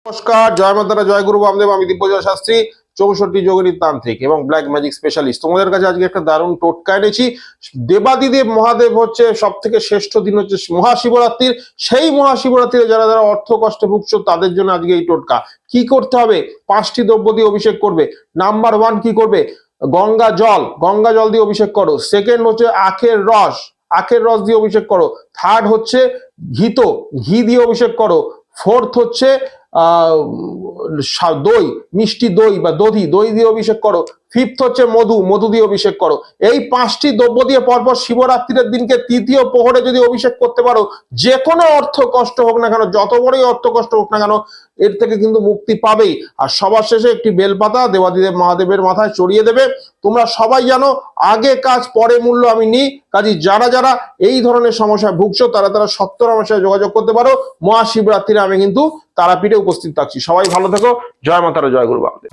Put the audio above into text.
নমস্কার, জয় মাতারা, জয় গুরু বামদেব। আমি দিব্যজয় শাস্ত্রী, 64 যোগিনী তান্ত্রিক এবং ব্ল্যাক ম্যাজিক স্পেশালিস্ট। তোমাদের কাছে আজকে একটা দারুণ টোটকা এনেছি। দেবাদিদেব মহাদেব হচ্ছে সব থেকে শ্রেষ্ঠ দিন হচ্ছে মহাশিবরাত্রির। সেই মহাশিবরাত্রিতে যারা যারা অর্থ কষ্টে ভুগছো তাদের জন্য আজকে এই টোটকা। কি করতে হবে? 5টি দ্রব্য দিয়ে অভিষেক করবে। নাম্বার 1 কি করবে? গঙ্গা জল দিয়ে অভিষেক করো। সেকেন্ড হচ্ছে আখের রস দিয়ে অভিষেক করো। থার্ড হচ্ছে ঘি দিয়ে অভিষেক করো। ফোর্থ হচ্ছে দই, মিষ্টি দই বা দই দিয়ে অভিষেক করো। ফিফথ হচ্ছে মধু দিয়ে অভিষেক করো। এই 5টি দ্রব্য দিয়ে পরপর শিবরাত্রির দিনকে তৃতীয় প্রহরে যদি অভিষেক করতে পারো, যে কোনো অর্থ কষ্ট হোক না কেন, যত বড়ই অর্থ কষ্ট হোক না কেন, এর থেকে কিন্তু মুক্তি পাবেই। আর সবার শেষে একটি বেলপাতা দেবাদিদেব মহাদেবের মাথায় চড়িয়ে দেবে। তোমরা সবাই জানো, আগে কাজ পরে মূল্য আমি নিই। কাজে যারা যারা এই ধরনের সমস্যায় ভুগছো তারা সত্তর আমার সাথে যোগাযোগ করতে পারো। মহাশিবরাত্রিরে আমি কিন্তু তারাপীঠে উপস্থিত থাকছি। সবাই ভালো থেকো। জয় মাতারা, জয় গুরু বামদেব।